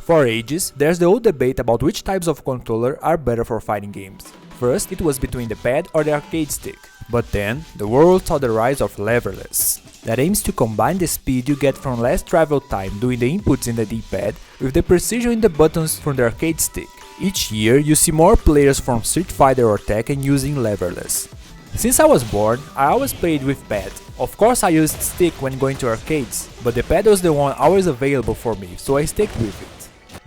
For ages, there's the old debate about which types of controller are better for fighting games. First, it was between the pad or the arcade stick. But then, the world saw the rise of Leverless, that aims to combine the speed you get from less travel time doing the inputs in the D-pad with the precision in the buttons from the arcade stick. Each year, you see more players from Street Fighter or Tekken using Leverless. Since I was born, I always played with pad. Of course I used stick when going to arcades, but the pad was the one always available for me, so I stuck with it.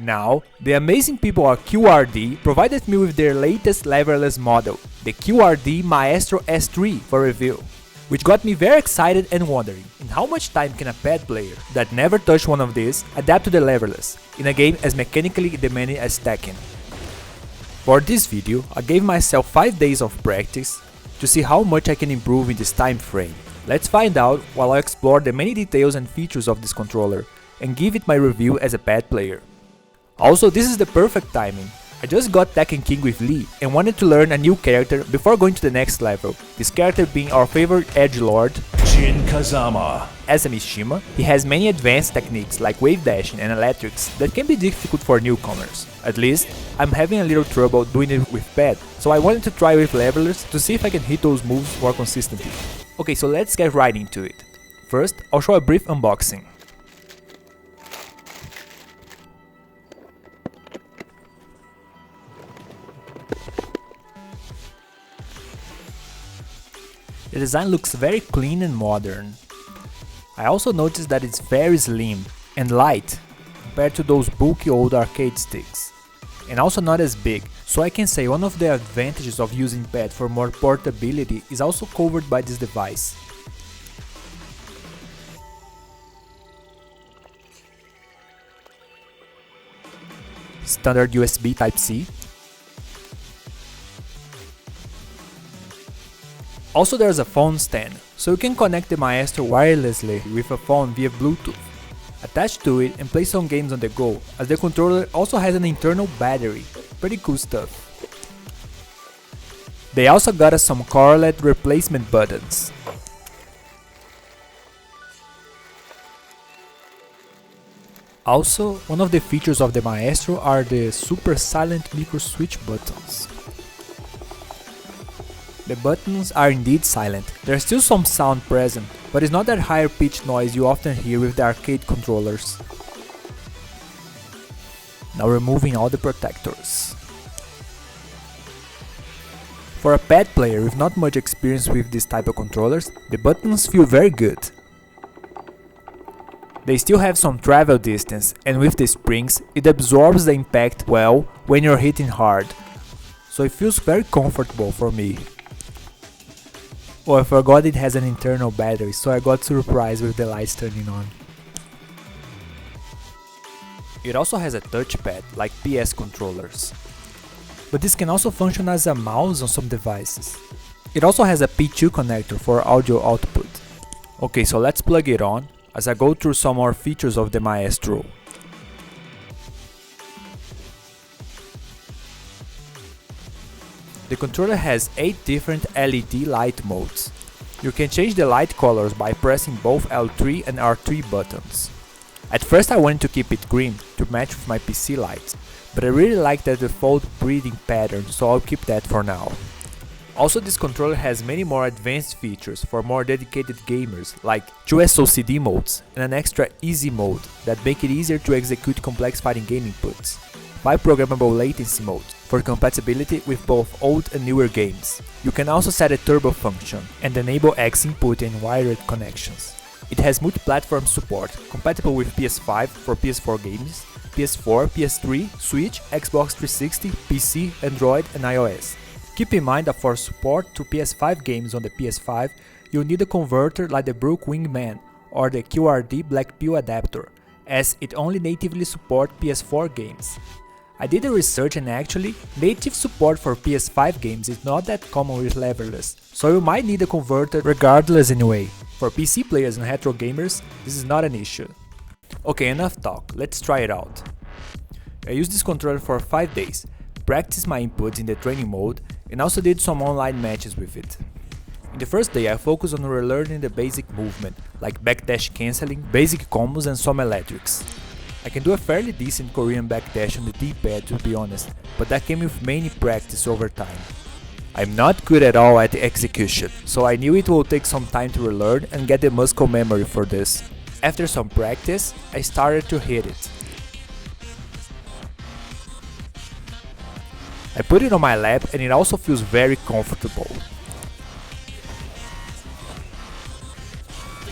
Now, the amazing people at QRD provided me with their latest Leverless model, the QRD Maestro S3 for review, which got me very excited and wondering in how much time can a pad player that never touched one of these adapt to the Leverless in a game as mechanically demanding as Tekken. For this video, I gave myself 5 days of practice to see how much I can improve in this time frame. Let's find out while I explore the many details and features of this controller and give it my review as a pad player. Also, this is the perfect timing. I just got Tekken King with Lee and wanted to learn a new character before going to the next level, this character being our favorite edgelord, Kazama. As a Mishima, he has many advanced techniques like wave dashing and electrics that can be difficult for newcomers. At least, I'm having a little trouble doing it with pad, so I wanted to try with Leverless to see if I can hit those moves more consistently. Okay, so let's get right into it. First, I'll show a brief unboxing. The design looks very clean and modern. I also noticed that it's very slim and light compared to those bulky old arcade sticks, and also not as big, so I can say one of the advantages of using pad for more portability is also covered by this device. Standard USB Type-C. Also, there's a phone stand, so you can connect the Maestro wirelessly with a phone via Bluetooth. Attach to it and play some games on the go, as the controller also has an internal battery. Pretty cool stuff. They also got us some correlate replacement buttons. Also, one of the features of the Maestro are the super silent micro switch buttons. The buttons are indeed silent. There's still some sound present, but it's not that higher pitched noise you often hear with the arcade controllers. Now removing all the protectors. For a pad player with not much experience with this type of controllers, the buttons feel very good. They still have some travel distance, and with the springs, it absorbs the impact well when you're hitting hard, so it feels very comfortable for me. Oh, I forgot it has an internal battery, so I got surprised with the lights turning on. It also has a touchpad like PS controllers, but this can also function as a mouse on some devices. It also has a P2 connector for audio output. Okay, so let's plug it on as I go through some more features of the Maestro. The controller has 8 different LED light modes. You can change the light colors by pressing both L3 and R3 buttons. At first I wanted to keep it green to match with my PC lights, but I really like the default breathing pattern, so I'll keep that for now. Also, this controller has many more advanced features for more dedicated gamers, like 2 SOCD modes and an extra easy mode that make it easier to execute complex fighting game inputs. 5 programmable latency modes for compatibility with both old and newer games. You can also set a turbo function and enable X input and wired connections. It has multi-platform support, compatible with PS5 for PS4 games, PS4, PS3, Switch, Xbox 360, PC, Android and iOS. Keep in mind that for support to PS5 games on the PS5, you'll need a converter like the Brook Wingman or the QRD Black Pill adapter, as it only natively supports PS4 games. I did the research and actually, native support for PS5 games is not that common with Leverless, so you might need a converter regardless anyway. For PC players and retro gamers, this is not an issue. Okay, enough talk, let's try it out. I used this controller for 5 days, practiced my inputs in the training mode, and also did some online matches with it. In the first day I focused on relearning the basic movement, like backdash cancelling, basic combos and some electrics. I can do a fairly decent Korean backdash on the D-pad to be honest, but that came with many practice over time. I'm not good at all at the execution, so I knew it would take some time to relearn and get the muscle memory for this. After some practice, I started to hit it. I put it on my lap and it also feels very comfortable.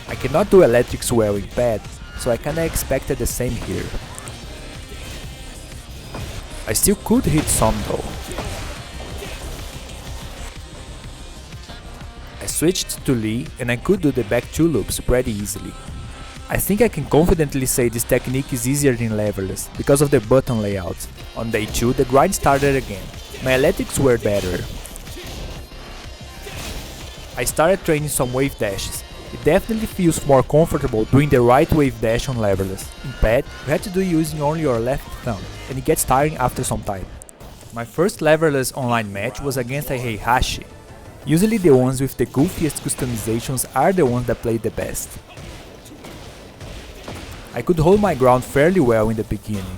I cannot do electrics well in pad, so I kinda expected the same here. I still could hit some though. I switched to Lee and I could do the back 2 loops pretty easily. I think I can confidently say this technique is easier than Leverless because of the button layout. On day 2 the grind started again. My electrics were better. I started training some wave dashes. It definitely feels more comfortable doing the right wave dash on Leverless. In pad, you have to do using only your left thumb, and it gets tiring after some time. My first Leverless online match was against a Heihachi. Usually the ones with the goofiest customizations are the ones that play the best. I could hold my ground fairly well in the beginning.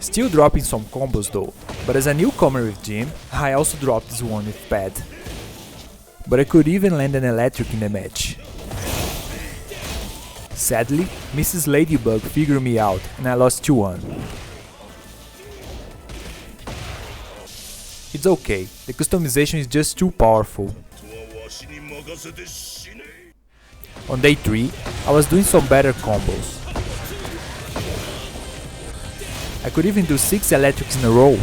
Still dropping some combos though, but as a newcomer with Jim, I also dropped this one with pad. But I could even land an electric in the match. Sadly, Mrs. Ladybug figured me out and I lost 2-1. It's okay, the customization is just too powerful. On day 3, I was doing some better combos. I could even do 6 electrics in a row.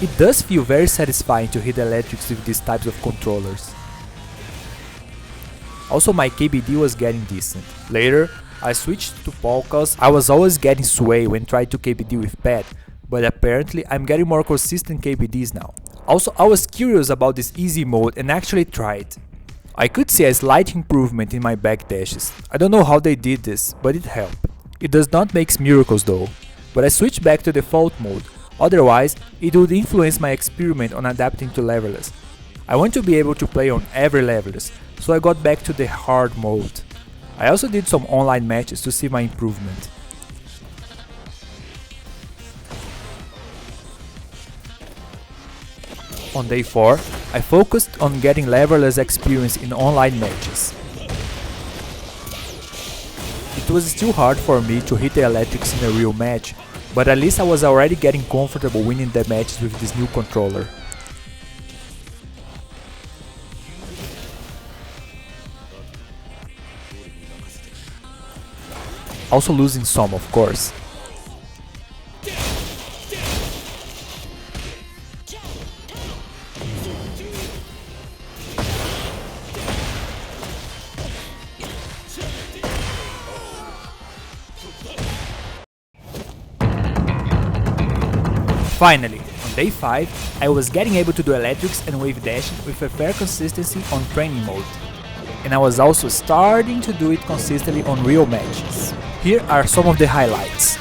It does feel very satisfying to hit electrics with these types of controllers. Also my KBD was getting decent. Later, I switched to Paul cause I was always getting sway when trying to KBD with pad, but apparently I'm getting more consistent KBDs now. Also, I was curious about this easy mode and actually tried. I could see a slight improvement in my backdashes. I don't know how they did this, but it helped. It does not make miracles though, but I switched back to default mode, otherwise it would influence my experiment on adapting to Leverless. I want to be able to play on every Leverless, so I got back to the hard mode. I also did some online matches to see my improvement. On day 4, I focused on getting Leverless experience in online matches. It was still hard for me to hit the electrics in a real match, but at least I was already getting comfortable winning the matches with this new controller. Also losing some, of course. Finally, on day 5, I was getting able to do electrics and wave dashing with a fair consistency on training mode. And I was also starting to do it consistently on real matches. Here are some of the highlights.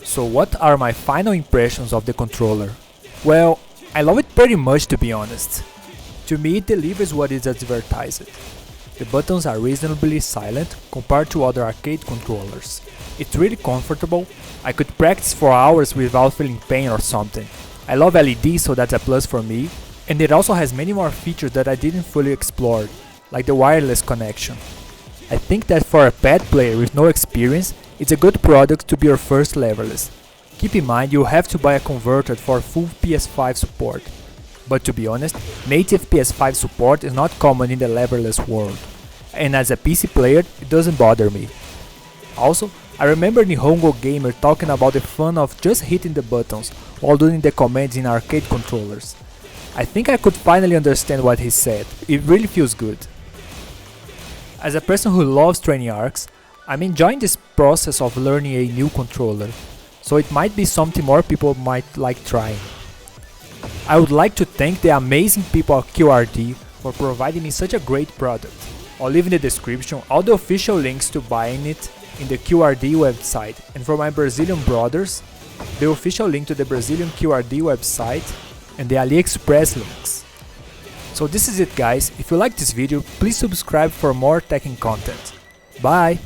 So what are my final impressions of the controller? Well, I love it pretty much to be honest. To me it delivers what is advertised. The buttons are reasonably silent compared to other arcade controllers. It's really comfortable. I could practice for hours without feeling pain or something. I love LEDs, so that's a plus for me. And it also has many more features that I didn't fully explore, like the wireless connection. I think that for a pad player with no experience, it's a good product to be your first Leverless. Keep in mind you have to buy a converter for full PS5 support. But to be honest, native PS5 support is not common in the Leverless world. And as a PC player, it doesn't bother me. Also, I remember Nihongo Gamer talking about the fun of just hitting the buttons while doing the commands in arcade controllers. I think I could finally understand what he said. It really feels good. As a person who loves training arcs, I'm enjoying this process of learning a new controller, so it might be something more people might like trying. I would like to thank the amazing people at QRD for providing me such a great product. I'll leave in the description all the official links to buying it in the QRD website, and for my Brazilian brothers, the official link to the Brazilian QRD website and the AliExpress links. So this is it guys, if you like this video, please subscribe for more Tekken content. Bye!